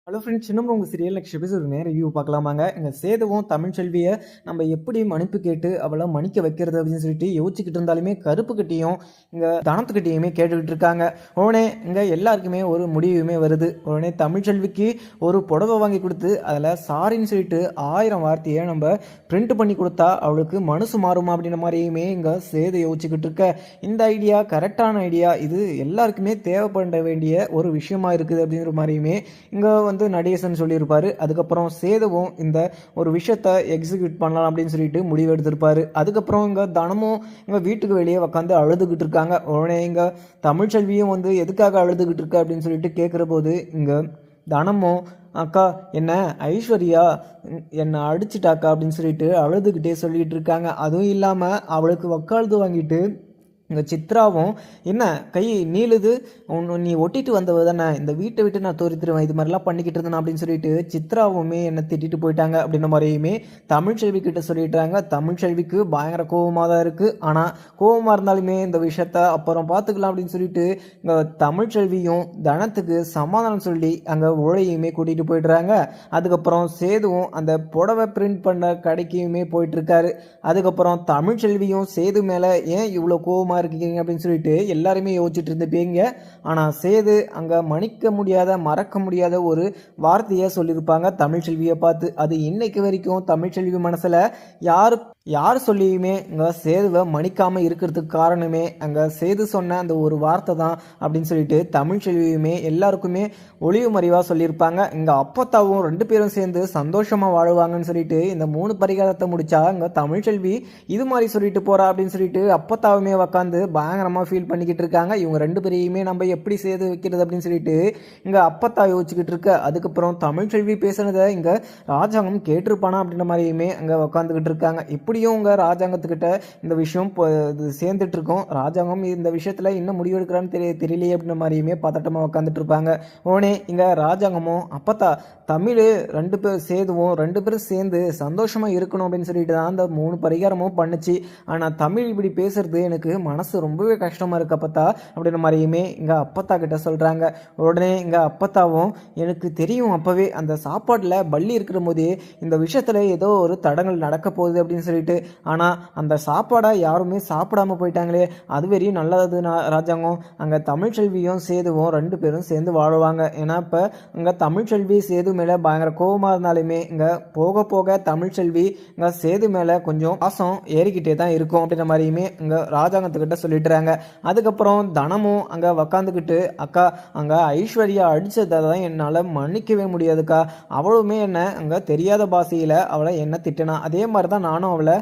Hello friends, இன்னும் உங்கள் serial next episode review பார்க்கலாமாங்க. எங்கள் சேதுவும் தமிழ்ச்செல்வியை நம்ம எப்படி மன்னிப்பு கேட்டு அவளை மன்னிக்க வைக்கிறது அப்படின்னு சொல்லிட்டு யோசிச்சுக்கிட்டு இருந்தாலுமே கருப்புக்கிட்டையும் இங்கே தனத்துக்கிட்டையுமே கேட்டுக்கிட்டு இருக்காங்க. உடனே இங்கே எல்லாருக்குமே ஒரு முடிவுமே வருது. உடனே தமிழ்ச்செல்விக்கு ஒரு புடவை வாங்கி கொடுத்து அதில் சாரின்னு சொல்லிட்டு 1000 வார்த்தையை நம்ம பிரிண்ட் பண்ணி கொடுத்தா அவளுக்கு மனசு மாறுமா அப்படின்ற மாதிரியுமே இங்கே சேது யோசிச்சுக்கிட்டு இருக்க. இந்த ஐடியா கரெக்டான ஐடியா, இது எல்லாருக்குமே தேவைப்பட வேண்டிய ஒரு விஷயமா இருக்குது அப்படிங்கிற மாதிரியுமே இங்கே நடேசன் சொல்லியிருப்பாரு. அதுக்கப்புறம் சேதுவும் இந்த ஒரு விஷயத்த எக்ஸிக்யூட் பண்ணலாம் அப்படின்னு சொல்லிட்டு முடிவு எடுத்திருப்பாரு. அதுக்கப்புறம் இங்க தனமும் இங்க வீட்டுக்கு வெளியே உட்காந்து அழுதுகிட்டு இருக்காங்க. உடனே இங்க தமிழ்ச்செல்வியும் எதுக்காக அழுதுகிட்டு இருக்க அப்படின்னு சொல்லிட்டு கேட்குற போது இங்க தனமும் அக்கா என்ன ஐஸ்வர்யா என்னை அடிச்சிட்டாக்கா அப்படின்னு சொல்லிட்டு அழுதுகிட்டே சொல்லிட்டு இருக்காங்க. அதுவும் இல்லாமல் அவளுக்கு வக்காலத்து வாங்கிட்டு இங்கே சித்ராவும் என்ன கை நீளுது, நீ ஒட்டிட்டு வந்தவ தானே, இந்த வீட்டை விட்டு நான் தோறித்துருவேன், இது மாதிரிலாம் பண்ணிக்கிட்டு இருந்தேன் அப்படின்னு சொல்லிட்டு சித்ராவுமே என்னை திட்டிட்டு போயிட்டாங்க அப்படின்ற மாதிரியுமே தமிழ்ச்செல்வி கிட்ட சொல்லிட்டாங்க. தமிழ்ச்செல்விக்கு பயங்கர கோபமாக தான் இருக்குது. ஆனால் கோபமாக இருந்தாலுமே இந்த விஷயத்த அப்புறம் பார்த்துக்கலாம் அப்படின்னு சொல்லிட்டு இங்கே தமிழ்ச்செல்வியும் தனத்துக்கு சமாதானம் சொல்லி அங்கே உழையுமே கூட்டிகிட்டு போயிடுறாங்க. அதுக்கப்புறம் சேதுவும் அந்த புடவை பிரிண்ட் பண்ண கடைக்குமே போயிட்டுருக்காரு. அதுக்கப்புறம் தமிழ்ச்செல்வியும் சேது மேலே ஏன் இவ்வளோ கோபமாக இருக்கீங்க அப்படின்னு சொல்லிட்டு எல்லாருமே யோசிச்சுட்டு இருந்துப்பீங்க. ஆனால் சேது அங்கே மன்னிக்க முடியாத மறக்க முடியாத ஒரு வார்த்தையை சொல்லியிருப்பாங்க தமிழ்ச்செல்வியை பார்த்து. அது இன்னைக்கு வரைக்கும் தமிழ்ச்செல்வி மனசில் யார் சொல்லியுமே இங்கே சேதுவை மன்னிக்காமல் இருக்கிறதுக்கு காரணமே அங்கே சேது சொன்ன அந்த ஒரு வார்த்தை தான் அப்படின்னு சொல்லிட்டு தமிழ்ச்செல்வியுமே எல்லாருக்குமே ஒளிவு மறைவாக சொல்லியிருப்பாங்க. இங்கே அப்பத்தாவும் 2 பேரும் சேர்ந்து சந்தோஷமாக வாழுவாங்கன்னு சொல்லிட்டு இந்த 3 பரிகாரத்தை முடிச்சா இங்கே தமிழ்ச்செல்வி இது மாதிரி சொல்லிட்டு போகிறா அப்படின்னு சொல்லிட்டு அப்பத்தாவுமே உட்காந்து பயங்கரமாக ஃபீல் பண்ணிக்கிட்டு இருக்காங்க. இவங்க 2 பேரையுமே நம்ம எப்படி சேது வைக்கிறது அப்படின்னு சொல்லிட்டு இங்கே அப்பத்தா யோசிச்சுக்கிட்டு இருக்க. அதுக்கப்புறம் தமிழ்ச்செல்வி பேசுனதை இங்கே ராஜாங்கம் கேட்டிருப்பானா அப்படின்ற மாதிரியுமே அங்கே உட்காந்துக்கிட்டு இருக்காங்க. இப்படியும் உங்கள் ராஜாங்கத்துக்கிட்ட இந்த விஷயம் சேர்ந்துட்டு இருக்கோம். ராஜாங்கம் இந்த விஷயத்தில் இன்னும் முடிவெடுக்கிறான்னு தெரியலையே அப்படின்ற மாதிரியுமே பதட்டமாக உட்காந்துட்டு இருப்பாங்க. உடனே இங்கே ராஜாங்கமும் அப்பத்தா தமிழ் 2 பேர் சேதுவும் 2 பேரும் சேர்ந்து சந்தோஷமாக இருக்கணும் அப்படின்னு சொல்லிட்டு தான் அந்த 3 பரிகாரமும் பண்ணுச்சு. ஆனால் தமிழ் இப்படி பேசுறது எனக்கு மனசு ரொம்பவே கஷ்டமாக இருக்கு அப்பத்தா அப்படின்ற மாதிரியுமே இங்கே அப்பத்தா கிட்ட சொல்கிறாங்க. உடனே இங்கே அப்பத்தாவும் எனக்கு தெரியும் அப்போவே அந்த சாப்பாட்டில் பள்ளி இருக்கிற போதே இந்த விஷயத்தில் ஏதோ ஒரு தடங்கள் நடக்க போகுது அப்படின்னு சொல்லிட்டு, ஆனால் அந்த சாப்பாடை யாருமே சாப்பிடாம போயிட்டாங்களே, அது வெறியும் நல்லது ராஜாங்கம். அங்கே தமிழ்ச்செல்வியும் சேதுவும் 2 பேரும் சேர்ந்து வாழுவாங்க. ஏன்னா இப்போ இங்கே தமிழ்ச்செல்வி சேது மேலே பயங்கர கோபமாக இருந்தாலுமே இங்கே போக போக தமிழ்ச்செல்வி இங்கே சேது மேலே கொஞ்சம் பாசம் ஏறிக்கிட்டே தான் இருக்கும் அப்படின்ற மாதிரியுமே இங்கே ராஜாங்கத்துக்கிட்ட சொல்லிட்டுறாங்க. அதுக்கப்புறம் தனமும் அங்கே உக்காந்துக்கிட்டு அக்கா அங்கே ஐஸ்வர்யா அடித்ததை தான் என்னால் மன்னிக்கவே முடியாதுக்கா, அவளுமே என்ன அங்கே தெரியாத பாஷையில் அவளை என்ன திட்டினா, அதே மாதிரி தான் நானும் அவளை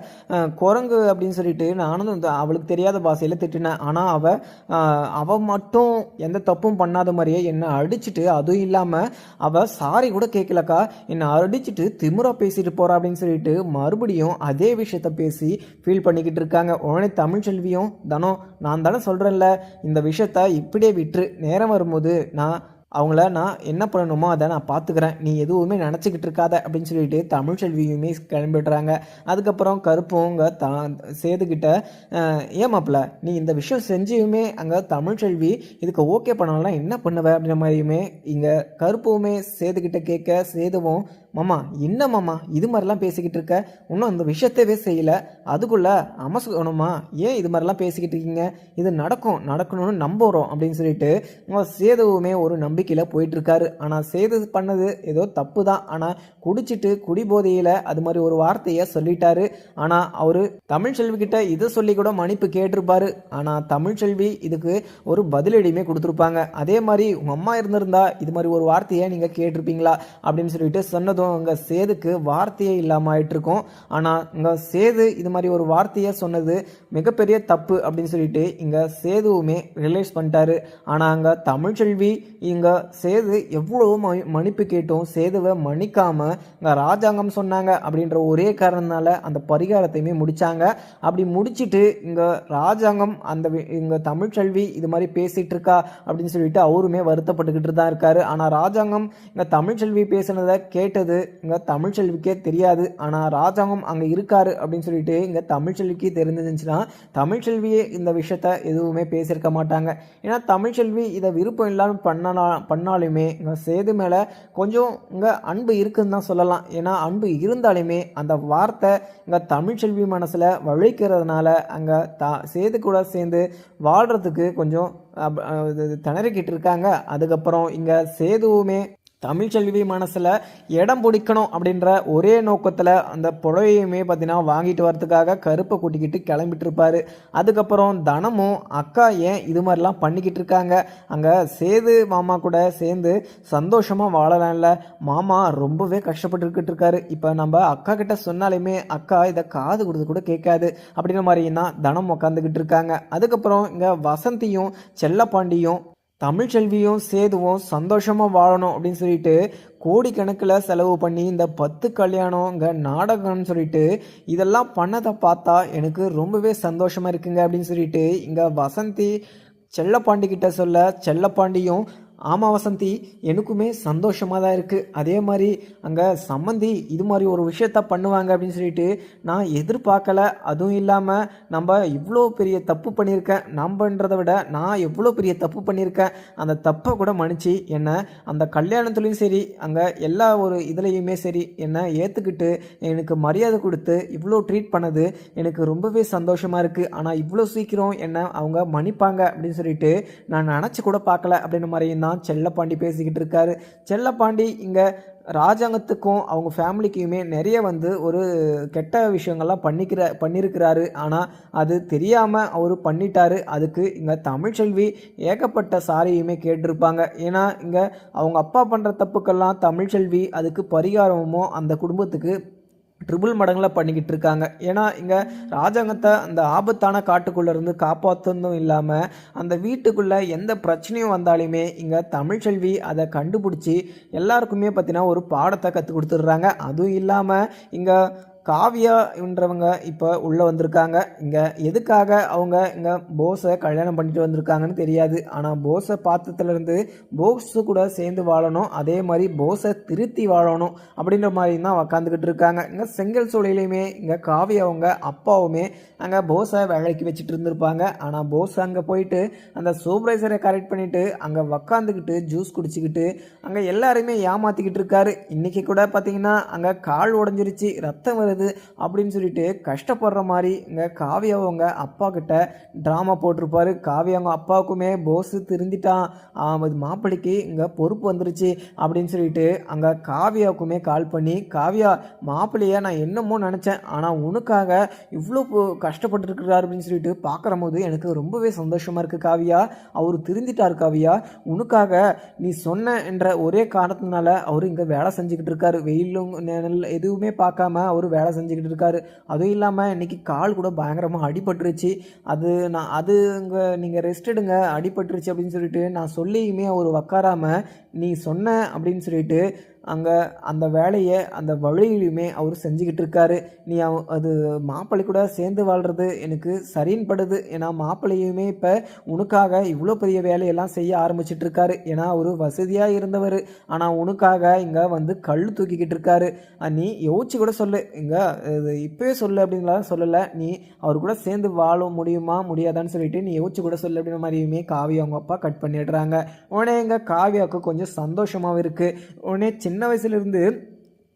குரங்கு அப்படின்னு சொல்லிட்டு நானும் அவளுக்கு தெரியாத பாஷையில் திட்டினேன். ஆனால் அவள் மட்டும் எந்த தப்பும் பண்ணாத மாதிரியே என்னை அடிச்சுட்டு, அதுவும் இல்லாமல் அவள் சாரி கூட கேட்கலக்கா, என்னை அடிச்சுட்டு திமுறா பேசிட்டு போறா அப்படின்னு சொல்லிட்டு மறுபடியும் அதே விஷயத்த பேசி ஃபீல் பண்ணிக்கிட்டு இருக்காங்க. உடனே தமிழ்ச்செல்வியும் தனம் நான் தானே சொல்கிறேன்ல, இந்த விஷயத்த இப்படியே விட்டுரு, நேரம் வரும்போது அவங்கள நான் என்ன பண்ணணுமோ அதை நான் பார்த்துக்கிறேன், நீ எதுவுமே நினச்சிக்கிட்டு இருக்காத அப்படின்னு சொல்லிட்டு தமிழ்ச்செல்வியுமே கிளம்பிடுறாங்க. அதுக்கப்புறம் கருப்பும் அங்கே சேதுக்கிட்ட ஏமாப்பில் நீ இந்த விஷயம் செஞ்சுமே அங்கே தமிழ்ச்செல்வி இதுக்கு ஓகே பண்ணலாம் என்ன பண்ணுவ அப்படின்ற மாதிரியுமே இங்கே கருப்புமே சேதுக்கிட்ட கேட்க, சேதுவும் மாமா என்ன மாமா இது மாதிரிலாம் பேசிக்கிட்டு இருக்க, இன்னும் அந்த விஷயத்தவே செய்யலை, அதுக்குள்ளே அமசணுமா, ஏன் இது மாதிரிலாம் பேசிக்கிட்டு இருக்கீங்க, இது நடக்கணும்னு நம்புகிறோம் அப்படின்னு சொல்லிட்டு சேதுவுமே ஒரு நம்பிக்கையில் போயிட்டுருக்காரு. ஆனால் சேது பண்ணது ஏதோ தப்பு தான், ஆனால் குடிச்சிட்டு குடிபோதையில் அது மாதிரி ஒரு வார்த்தையை சொல்லிட்டாரு. ஆனால் அவர் தமிழ்ச்செல்வி கிட்ட இதை சொல்லி கூட மன்னிப்பு கேட்டிருப்பாரு. ஆனால் தமிழ்ச்செல்வி இதுக்கு ஒரு பதிலடியுமே கொடுத்துருப்பாங்க. அதே மாதிரி உங்கள் அம்மா இருந்திருந்தா இது மாதிரி ஒரு வார்த்தையை நீங்கள் கேட்டிருப்பீங்களா அப்படின்னு சொல்லிட்டு சொன்னதும் அங்கே சேதுக்கு வார்த்தையே இல்லாமல் ஆயிட்டு இருக்கும். ஆனால் இங்கே சேது இது மாதிரி ஒரு வார்த்தையை சொன்னது மிகப்பெரிய தப்பு அப்படின்னு சொல்லிட்டு இங்கே சேதுவுமே ரியலைஸ் பண்ணிட்டாரு. ஆனால் அங்கே தமிழ்ச்செல்வி இங்கே சேது எவ்வளோ மன்னிப்பு கேட்டும் சேதுவை மன்னிக்காம இங்கே ராஜாங்கம் சொன்னாங்க அப்படின்ற ஒரே காரணத்தினால அந்த பரிகாரத்தையுமே முடிச்சாங்க. அப்படி முடிச்சுட்டு இங்கே ராஜாங்கம் அந்த இங்கே தமிழ்ச்செல்வி இது மாதிரி பேசிட்டு இருக்கா அப்படின்னு சொல்லிட்டு அவருமே வருத்தப்பட்டுக்கிட்டு தான் இருக்காரு. ஆனால் ராஜாங்கம் இங்கே தமிழ்ச்செல்வி பேசுனதை கேட்டது நடந்தது இங்கே தமிழ்ச்செல்விக்கே தெரியாது. ஆனால் ராஜாங்கம் அங்கே இருக்காரு அப்படின்னு சொல்லிட்டு இங்கே தமிழ்ச்செல்விக்கு தெரிஞ்சிருந்துச்சுன்னா தமிழ்ச்செல்வியே இந்த விஷயத்த எதுவுமே பேசியிருக்க மாட்டாங்க. ஏன்னா தமிழ்ச்செல்வி இதை விருப்பம் இல்லாமல் பண்ணாலுமே இங்கே சேது மேலே கொஞ்சம் இங்கே அன்பு இருக்குன்னு தான் சொல்லலாம். ஏன்னா அன்பு இருந்தாலுமே அந்த வார்த்தை இங்கே தமிழ்ச்செல்வி மனசில் வழிக்கிறதுனால அங்கே சேது கூட சேர்ந்து வாழ்கிறதுக்கு கொஞ்சம் திணறிக்கிட்டு இருக்காங்க. அதுக்கப்புறம் இங்கே சேதுவுமே தமிழ்ச்செல்வி மனசில் இடம் பிடிக்கணும் அப்படின்ற ஒரே நோக்கத்தில் அந்த புடவையுமே பார்த்தீங்கன்னா வாங்கிட்டு வரதுக்காக கருப்பை கூட்டிக்கிட்டு கிளம்பிட்டு இருப்பார். அதுக்கப்புறம் தனமும் அக்கா ஏன் இது மாதிரிலாம் பண்ணிக்கிட்டு இருக்காங்க, அங்கே சேது மாமா கூட சேர்ந்து சந்தோஷமாக வாழலாம்ல, மாமா ரொம்பவே கஷ்டப்பட்டுக்கிட்டு இருக்காரு, இப்போ நம்ம அக்கா கிட்ட சொன்னாலுமே அக்கா இதை காது கொடுத்து கூட கேட்காது அப்படின்ற மாதிரின்னா தனம் உக்காந்துக்கிட்டு இருக்காங்க. அதுக்கப்புறம் இங்கே வசந்தியும் செல்லப்பாண்டியும் தமிழ்ச்செல்வியும் சேதுவும் சந்தோஷமாக வாழணும் அப்படின்னு சொல்லிட்டு கோடிக்கணக்கில் செலவு பண்ணி இந்த 10 கல்யாணம் இங்கே நாடகம்னு சொல்லிட்டு இதெல்லாம் பண்ணதை பார்த்தா எனக்கு ரொம்பவே சந்தோஷமாக இருக்குங்க அப்படின்னு சொல்லிட்டு இங்கே வசந்தி செல்லப்பாண்டி கிட்ட சொல்ல செல்லப்பாண்டியும் ஆமாம் வசந்தி எனக்குமே சந்தோஷமாக தான் இருக்குது, அதே மாதிரி அங்கே சம்மந்தி இது மாதிரி ஒரு விஷயத்த பண்ணுவாங்க அப்படின்னு சொல்லிட்டு நான் எதிர்பார்க்கல. அதுவும் இல்லாமல் நம்ம இவ்வளோ பெரிய தப்பு பண்ணியிருக்கேன், நம்பன்றதை விட நான் எவ்வளோ பெரிய தப்பு பண்ணியிருக்கேன், அந்த தப்பை கூட மன்னிச்சு என்னை அந்த கல்யாணத்துலேயும் சரி அங்கே எல்லா ஒரு இதுலேயுமே சரி என்னை ஏற்றுக்கிட்டு எனக்கு மரியாதை கொடுத்து இவ்வளோ ட்ரீட் பண்ணது எனக்கு ரொம்பவே சந்தோஷமாக இருக்குது. ஆனால் இவ்வளோ சீக்கிரம் என்னை அவங்க மன்னிப்பாங்க அப்படின்னு சொல்லிட்டு நான் நினச்சி கூட பார்க்கல அப்படின்ற மாதிரி தான் செல்லப்பாண்டி பேசிக்கிட்டு இருக்காரு. செல்லப்பாண்டி இங்கே ராஜாங்கத்துக்கும் அவங்க ஃபேமிலிக்குமே நிறைய ஒரு கெட்ட விஷயங்கள்லாம் பண்ணியிருக்கிறாரு. ஆனால் அது தெரியாமல் அவர் பண்ணிட்டாரு. அதுக்கு இங்கே தமிழ்ச்செல்வி ஏகப்பட்ட சாரியுமே கேட்டிருப்பாங்க. ஏன்னா இங்கே அவங்க அப்பா பண்ணுற தப்புக்கெல்லாம் தமிழ்ச்செல்வி அதுக்கு பரிகாரமுமோ அந்த குடும்பத்துக்கு ட்ரிபிள் மடங்கில் பண்ணிக்கிட்டு இருக்காங்க. ஏன்னா இங்கே ராஜாங்கத்தை அந்த ஆபத்தான காட்டுக்குள்ளேருந்து காப்பாற்றதும் இல்லாமல் அந்த வீட்டுக்குள்ளே எந்த பிரச்சனையும் வந்தாலுமே இங்கே தமிழ்ச்செல்வி அதை கண்டுபிடிச்சி எல்லாருக்குமே பார்த்தீங்கன்னா ஒரு பாடத்தை கற்றுக் கொடுத்துட்றாங்க. அதுவும் இல்லாமல் இங்கே காவியான்றவங்க இப்போ உள்ளே வந்திருக்காங்க. இங்கே எதுக்காக அவங்க இங்கே போஸை கல்யாணம் பண்ணிட்டு வந்திருக்காங்கன்னு தெரியாது. ஆனால் போஸை பார்த்ததுலேருந்து போஸு கூட சேர்ந்து வாழணும், அதே மாதிரி போஸை திருத்தி வாழணும் அப்படின்ற மாதிரி தான் உக்காந்துக்கிட்டு இருக்காங்க. இங்கே செங்கல் சூளையிலையுமே இங்கே காவியாவங்க அப்பாவுமே அங்கே போஸை வேலைக்கு வச்சுட்டு இருந்திருப்பாங்க. ஆனால் போஸ் அங்கே போயிட்டு அந்த சூப்பர்வைசரை கரெக்ட் பண்ணிவிட்டு அங்கே உக்காந்துக்கிட்டு ஜூஸ் குடிச்சிக்கிட்டு அங்கே எல்லாருமே ஏமாற்றிக்கிட்டு இருக்காரு. இன்றைக்கி கூட பார்த்தீங்கன்னா அங்கே கால் உடஞ்சிருச்சு, ரத்தம் வருது அப்படின்னு சொல்லிட்டு கஷ்டப்படுற மாதிரி இங்கே காவியாவங்க அப்பா கிட்ட ட்ராமா போட்டிருப்பாரு. காவியாவங்க அப்பாவுக்குமே போஸு திருந்திட்டான், இது மாப்பிள்ளைக்கு இங்கே பொறுப்பு வந்துருச்சு அப்படின்னு சொல்லிட்டு அங்கே காவியாவுக்குமே கால் பண்ணி காவியா மாப்பிள்ளைய நான் என்னமோ நினச்சேன், ஆனால் உனக்காக இவ்வளோ கஷ்டப்பட்டுருக்கிறாரு அப்படின்னு சொல்லிட்டு பார்க்குற போது எனக்கு ரொம்பவே சந்தோஷமாக இருக்குது காவியா, அவர் திருந்திட்டார் காவியா, உனக்காக நீ சொன்ன என்ற ஒரே காரணத்தினால அவர் இங்கே வேலை செஞ்சுக்கிட்டு இருக்காரு, வெயிலும் எதுவுமே பார்க்காம அவர் வேலை செஞ்சுக்கிட்டு இருக்காரு. அதுவும் இல்லாமல் இன்னைக்கு கால் கூட பயங்கரமாக அடிபட்டுருச்சு, அது இங்கே நீங்கள் ரெஸ்ட் எடுங்க அடிபட்டுருச்சு அப்படின்னு சொல்லிட்டு நான் சொல்லியுமே அவர் உக்காராமல் நீ சொன்ன அப்படின்னு சொல்லிட்டு அங்கே அந்த வேலையை அந்த வழியிலுமே அவர் செஞ்சுக்கிட்டு இருக்காரு. நீ அது மாப்பிள்ளை கூட சேர்ந்து வாழ்கிறது எனக்கு சரின்னு படுது. ஏன்னா மாப்பிள்ளையுமே இப்போ உனக்காக இவ்வளோ பெரிய வேலையெல்லாம் செய்ய ஆரம்பிச்சிட்டு இருக்காரு. ஏன்னா அவர் வசதியாக இருந்தவர், ஆனால் உனக்காக இங்கே கல் தூக்கிக்கிட்டு இருக்காரு. நீ யோசிச்சு கூட சொல்லு, இங்கே இப்போவே சொல்லு அப்படின்லாம் சொல்லலை, நீ அவர் கூட சேர்ந்து வாழ முடியுமா முடியாதான்னு சொல்லிட்டு நீ யோசிச்சு கூட சொல்லு அப்படின்ற மாதிரியுமே காவியா அவங்க அப்பா கட் பண்ணிடுறாங்க. உடனே இங்கே காவியாவுக்கு கொஞ்சம் சந்தோஷமாகவும் இருக்குது. உடனே சின்ன வயசுலேருந்து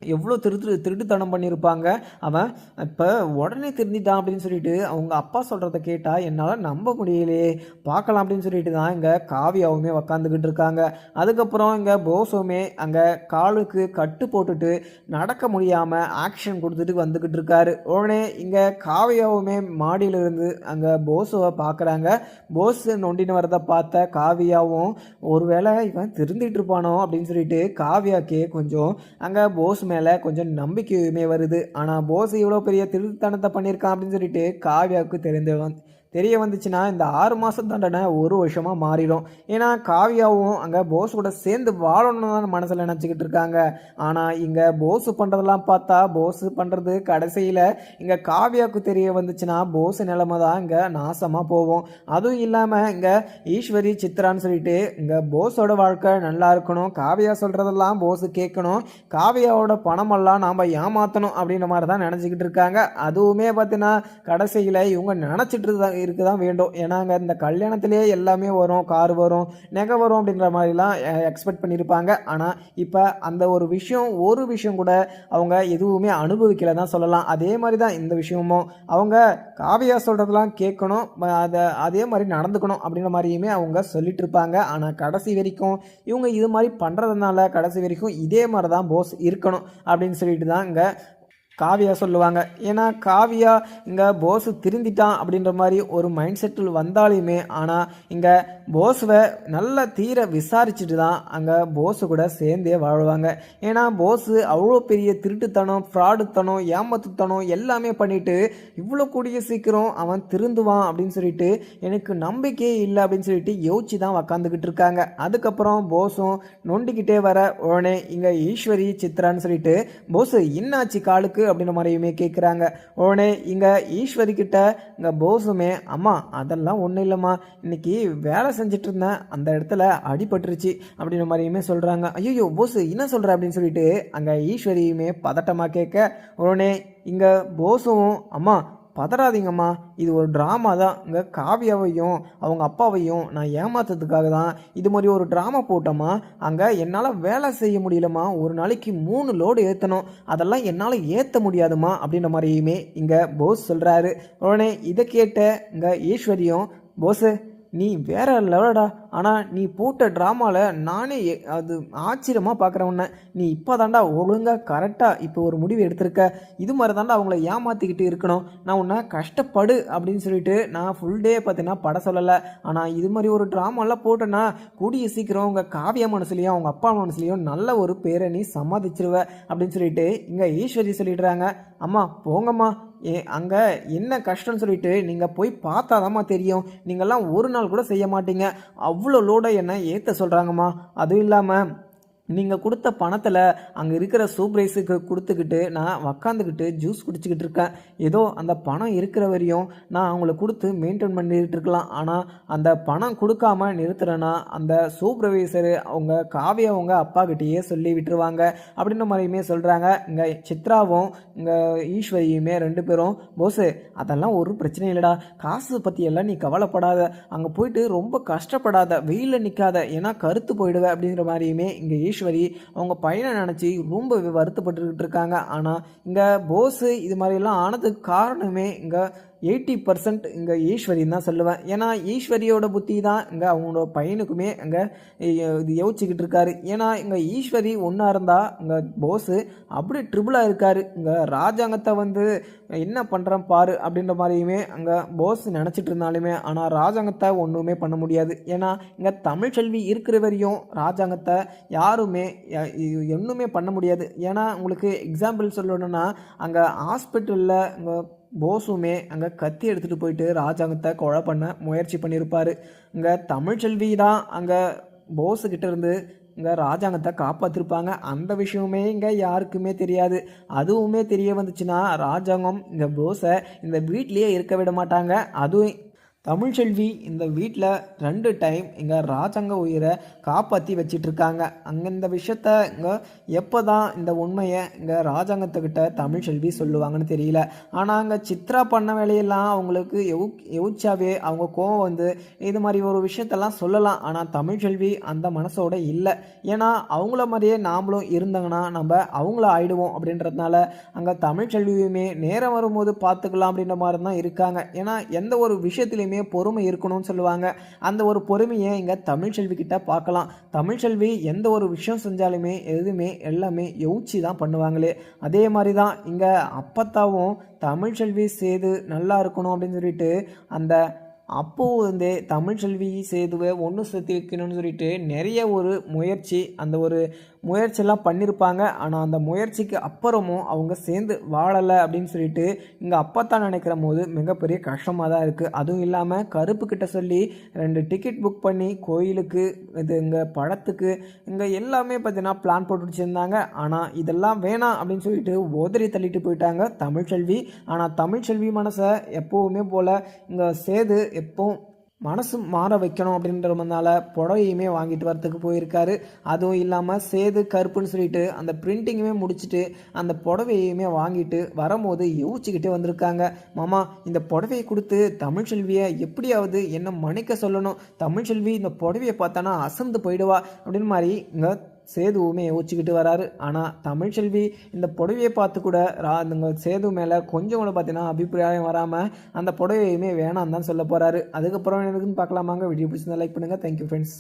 எவ்வளோ திருட்டுத்தனம் பண்ணியிருப்பாங்க, அவன் இப்போ உடனே திருந்திட்டான் அப்படின்னு சொல்லிட்டு அவங்க அப்பா சொல்கிறத கேட்டால் என்னால் நம்ப முடியலையே, பார்க்கலாம் அப்படின்னு சொல்லிட்டு தான் இங்கே காவியாவுமே உக்காந்துக்கிட்டு இருக்காங்க. அதுக்கப்புறம் இங்கே போஸுமே அங்கே காலுக்கு கட்டு போட்டுட்டு நடக்க முடியாமல் ஆக்ஷன் கொடுத்துட்டு வந்துக்கிட்டு இருக்காரு. உடனே இங்கே காவியாவுமே மாடியிலிருந்து அங்கே போஸுவை பார்க்குறாங்க. போஸ் நொண்டின்னு வரதை பார்த்த காவியாவும் ஒருவேளை இவன் திருந்திட்டு இருப்பானோ அப்படின்னு சொல்லிட்டு காவியாக்கே கொஞ்சம் அங்கே போஸ் மேலே கொஞ்சம் நம்பிக்கையுமே வருது. ஆனால் போஸ் இவ்வளோ பெரிய திருத்தனத்தை பண்ணியிருக்கான் அப்படின்னு சொல்லிட்டு காவியாவுக்கு தெரிய வந்துச்சுன்னா இந்த 6 மாதம் தண்டனை 1 வருஷமாக மாறிடும். ஏன்னா காவியாவும் அங்கே போஸ் கூட சேர்ந்து வாழணும்னு தான் மனசில் நினச்சிக்கிட்டு இருக்காங்க. ஆனால் இங்கே போஸ் பண்ணுறதெல்லாம் பார்த்தா போஸ் பண்ணுறது கடைசியில் இங்கே காவியாவுக்கு தெரிய வந்துச்சுன்னா போஸ் நிலைமை தான் இங்கே நாசமாக போகும். அதுவும் இல்லாமல் இங்கே ஈஸ்வரி சித்ரான்னு சொல்லிட்டு இங்கே போஸோட வாழ்க்கை நல்லா இருக்கணும், காவியா சொல்கிறதெல்லாம் போஸ் கேட்கணும், காவியாவோட பணமெல்லாம் நாம் ஏமாற்றணும் அப்படின்ற மாதிரி தான் நினச்சிக்கிட்டு இருக்காங்க. அதுவுமே பார்த்தீங்கன்னா கடைசியில் இவங்க நினச்சிட்டு இருக்க தான் வேண்டும். ஏன்னாங்க இந்த கல்யாணத்திலே எல்லாமே வரும், கார் வரும், நகை வரும் அப்படின்ற மாதிரிலாம் எக்ஸ்பெக்ட் பண்ணியிருப்பாங்க. ஆனால் இப்போ அந்த ஒரு விஷயம் கூட அவங்க எதுவுமே அனுபவிக்கல தான் சொல்லலாம். அதே மாதிரி தான் இந்த விஷயமும் அவங்க காவியா சொல்கிறதெல்லாம் கேட்கணும், அதே மாதிரி நடந்துக்கணும் அப்படின்ற மாதிரியுமே அவங்க சொல்லிட்டு இருப்பாங்க. ஆனால் கடைசி வரைக்கும் இவங்க இது மாதிரி பண்ணுறதுனால கடைசி வரைக்கும் இதே மாதிரி தான் போஸ் இருக்கணும் அப்படின்னு சொல்லிட்டு தான் இங்கே காவியா சொல்லுவாங்க. ஏன்னா காவியா இங்கே போஸ் திருந்திட்டான் அப்படின்ற மாதிரி ஒரு மைண்ட் செட்டில் வந்தாலுமே ஆனால் இங்கே போஸுவை நல்ல தீர விசாரிச்சுட்டு தான் அங்கே போஸு கூட சேர்ந்தே வாழ்வாங்க. ஏன்னா போஸு அவ்வளோ பெரிய திருட்டுத்தனம், ஃப்ராடுத்தனம், ஏமாத்துத்தனம் எல்லாமே பண்ணிட்டு இவ்வளோ கூடிய சீக்கிரம் அவன் திருந்துவான் அப்படின்னு சொல்லிட்டு எனக்கு நம்பிக்கையே இல்லை அப்படின்னு சொல்லிட்டு யோசிச்சு தான் உக்காந்துக்கிட்டு இருக்காங்க. அதுக்கப்புறம் போஸும் நொண்டிக்கிட்டே வர உடனே இங்கே ஈஸ்வரி சித்ரான்னு சொல்லிட்டு போஸு இன்னாச்சு காலுக்கு அப்படின்ற மாதிரியுமே கேட்குறாங்க. உடனே இங்கே ஈஸ்வரி கிட்ட இங்கே போஸுமே அம்மா அதெல்லாம் ஒன்றும் இல்லைம்மா, இன்னைக்கு வேலை செஞ்சுட்டு இருந்தேன், அந்த இடத்துல அடிபட்டுருச்சு அப்படின்ற மாதிரியுமே சொல்கிறாங்க. ஐயோ போஸ் என்ன சொல்கிற அப்படின்னு சொல்லிட்டு அங்கே ஈஸ்வரியுமே பதட்டமாக கேட்க உடனே இங்கே போஸும் அம்மா பதறாதீங்கம்மா, இது ஒரு ட்ராமா தான், இங்கே காவியாவையும் அவங்க அப்பாவையும் நான் ஏமாத்துறதுக்காக தான் இது மாதிரி ஒரு ட்ராமா போட்டோம்மா. அங்கே என்னால் வேலை செய்ய முடியலம்மா, ஒரு நாளைக்கு 3 லோடு ஏற்றணும், அதெல்லாம் என்னால் ஏற்ற முடியாதுமா அப்படின்ற மாதிரியுமே இங்கே போஸ் சொல்கிறாரு. உடனே இதை கேட்ட இங்கே ஈஸ்வரியும் போஸு நீ வேற லெவலடா, ஆனால் நீ போட்ட ட்ராமாவில் நானே அது ஆச்சரியமாக பார்க்குறேன் உன்னை, நீ இப்போ தாண்டா ஒழுங்காக கரெக்டாக இப்போ ஒரு முடிவு எடுத்திருக்க, இது மாதிரி தாண்டா அவங்கள ஏமாற்றிக்கிட்டு இருக்கணும், நான் உன்னை கஷ்டப்படு அப்படின்னு சொல்லிட்டு நான் ஃபுல் டே பார்த்தீங்கன்னா பட சொல்லலை, ஆனால் இது மாதிரி ஒரு ட்ராமாலாம் போட்டேன்னா கூடிய சீக்கிரம் உங்கள் காவியா மனசுலையும் அவங்க அப்பா மனசுலையும் நல்ல ஒரு பேரை நீ சமாளிச்சிருவ அப்படின்னு சொல்லிட்டு இங்கே ஈஸ்வரி சொல்லிடுறாங்க. அம்மா போங்கம்மா, அங்கே என்ன கஷ்டம்னு சொல்லிட்டு நீங்கள் போய் பார்த்தாதாம்மா தெரியும், நீங்கள்லாம் ஒரு நாள் கூட செய்ய மாட்டீங்க, அவ்வளோ லோடை என்ன ஏற்ற சொல்கிறாங்கம்மா, அதுவும் இல்லாமல் நீங்கள் கொடுத்த பணத்தில் அங்கே இருக்கிற சூப்பர்வைஸுக்கு கொடுத்துக்கிட்டு நான் உக்காந்துக்கிட்டு ஜூஸ் குடிச்சிக்கிட்டு இருக்கேன், ஏதோ அந்த பணம் இருக்கிற வரையும் நான் அவங்கள கொடுத்து மெயின்டைன் பண்ணிட்டு இருக்கலாம், ஆனால் அந்த பணம் கொடுக்காம நிறுத்துறேன்னா அந்த சூப்பர்வைசரு அவங்க காவியா அவங்க அப்பா கிட்டேயே சொல்லி விட்டுருவாங்க அப்படின்ற மாதிரியுமே சொல்கிறாங்க. இங்கே சித்ராவும் இங்கே ஈஸ்வரியுமே 2 பேரும் போஸு அதெல்லாம் ஒரு பிரச்சனை இல்லைடா, காசு பற்றியெல்லாம் நீ கவலைப்படாத, அங்கே போயிட்டு ரொம்ப கஷ்டப்படாத, வெயிலில் நிற்காத, ஏன்னா கருத்து போயிடுவேன் அப்படிங்கிற மாதிரியுமே இங்கே ஈஸ்வரி அவங்க பையனை நினச்சி ரொம்ப வருத்தப்பட்டுக்கிட்டு இருக்காங்க. ஆனால் இங்கே போஸு இது மாதிரிலாம் ஆனதுக்கு காரணமே இங்கே 80% இங்கே ஈஸ்வரின்னு தான் சொல்லுவேன். ஏன்னா ஈஸ்வரியோட புத்தி தான் இங்கே அவங்களோட பையனுக்குமே இங்கே இது யோசிச்சுக்கிட்டு இருக்காரு. ஏன்னா இங்கே ஈஸ்வரி ஒன்றா இருந்தால் இங்கே போஸு அப்படி ட்ரிபிளாக இருக்கார், இங்கே ராஜாங்கத்தை வந்து என்ன பண்ணுறேன் பாரு அப்படின்ற மாதிரியுமே அங்கே போஸ் நினச்சிட்டு இருந்தாலுமே ஆனால் ராஜாங்கத்தை ஒன்றுமே பண்ண முடியாது. ஏன்னா இங்கே தமிழ்ச்செல்வி இருக்கிற வரையும் ராஜாங்கத்தை யாருமே ஒன்றுமே பண்ண முடியாது. ஏன்னா உங்களுக்கு எக்ஸாம்பிள் சொல்லணும்னா அங்கே ஹாஸ்பிட்டலில் இங்கே போஸுமே அங்கே கத்தி எடுத்துகிட்டு போயிட்டு ராஜாங்கத்தை கொலை பண்ண முயற்சி பண்ணியிருப்பார். இங்கே தமிழ்ச்செல்வி தான் அங்கே போஸுக்கிட்ட இருந்து இங்கே ராஜாங்கத்தை காப்பாற்றிருப்பாங்க. அந்த விஷயமே இங்கே யாருக்குமே தெரியாது. அதுவுமே தெரிய வந்துச்சுன்னா ராஜாங்கம் இந்த போஸை இந்த வீட்லேயே இருக்க விட மாட்டாங்க. அதுவும் தமிழ்ச்செல்வி இந்த வீட்டில் 2 டைம் இங்கே ராஜாங்க உயிரை காப்பாற்றி வச்சிட்ருக்காங்க. அங்கே இந்த விஷயத்த இங்கே எப்போ தான் இந்த உண்மையை இங்கே ராஜாங்கத்துக்கிட்ட தமிழ்ச்செல்வி சொல்லுவாங்கன்னு தெரியல. ஆனால் அங்கே சித்ரா பண்ண வேலையெல்லாம் அவங்களுக்கு யோசிச்சாவே அவங்க கோவம் வந்து இது மாதிரி ஒரு விஷயத்தெல்லாம் சொல்லலாம். ஆனால் தமிழ்ச்செல்வி அந்த மனசோட இல்லை. ஏன்னா அவங்கள மாதிரியே நாமளும் இருந்தாங்கன்னா நம்ம அவங்கள ஆயிடுவோம் அப்படின்றதுனால அங்கே தமிழ்ச்செல்வியுமே நேரம் வரும்போது பார்த்துக்கலாம் அப்படின்ற மாதிரி தான் இருக்காங்க. ஏன்னா எந்த ஒரு விஷயத்துலையுமே பொறுமை இருக்கணும்னு சொல்லுவாங்க. அந்த ஒரு பொறுமையை இங்கே தமிழ்ச்செல்வி கிட்ட பார்க்கலாம். தமிழ்ச்செல்வி எந்த ஒரு விஷயம் செஞ்சாலுமே எதுவுமே எல்லாமே யோசிச்சு தான் பண்ணுவாங்களே. அதே மாதிரி தான் இங்கே அப்பத்தாவும் தமிழ்ச்செல்வி சேது நல்லா இருக்கணும் அப்படின்னு சொல்லிட்டு அந்த அப்போ வந்து தமிழ்ச்செல்வி சேதுவை ஒன்று சேர்த்து வைக்கணும்னு சொல்லிட்டு நிறைய ஒரு முயற்சி அந்த ஒரு முயற்சியெல்லாம் பண்ணியிருப்பாங்க. ஆனால் அந்த முயற்சிக்கு அப்புறமும் அவங்க சேர்ந்து வாழலை அப்படின்னு சொல்லிட்டு இங்கே அப்பத்தான் நினைக்கிற போது மிகப்பெரிய கஷ்டமாக தான் இருக்குது. அதுவும் இல்லாமல் கருப்பு கிட்ட சொல்லி 2 டிக்கெட் புக் பண்ணி கோயிலுக்கு, இது இங்கே படத்துக்கு, இங்கே எல்லாமே பார்த்தீங்கன்னா பிளான் போட்டு வச்சுருந்தாங்க. ஆனால் இதெல்லாம் வேணாம் அப்படின்னு சொல்லிட்டு உதறி தள்ளிட்டு போயிட்டாங்க தமிழ்ச்செல்வி. ஆனால் தமிழ்ச்செல்வி மனசை எப்போவுமே போல் இங்கே சேது எப்பவும் மனசு மாற வைக்கணும் அப்படின்றதுனால புடவையுமே வாங்கிட்டு வரத்துக்கு போயிருக்காரு. அதுவும் இல்லாமல் சேது கருப்புன்னு சொல்லிட்டு அந்த பிரிண்டிங்குமே முடிச்சுட்டு அந்த புடவையுமே வாங்கிட்டு வரும்போது யோசிச்சுக்கிட்டே வந்திருக்காங்க. மாமா, இந்த புடவையை கொடுத்து தமிழ்ச்செல்வியை எப்படியாவது என்ன மன்னிக்க சொல்லணும். தமிழ்ச்செல்வி இந்த புடவையை பார்த்தானா அசந்து போயிடுவா அப்படின்னு மாதிரி இங்கே சேதுவுமே யோசிச்சுக்கிட்டு வராரு. ஆனால் தமிழ்ச்செல்வி இந்த புடவையை பார்த்து கூட இந்த சேது மேலே கொஞ்சம் கூட பார்த்தீங்கன்னா அபிப்பிராயம் வராமல் அந்த புடவையுமே வேணாம் தான் சொல்ல போகிறாரு. அதுக்கப்புறம் எனக்குன்னு பார்க்கலாமாங்க. வீடியோ பிடிச்சிருந்தா லைக் பண்ணுங்கள். Thank you friends.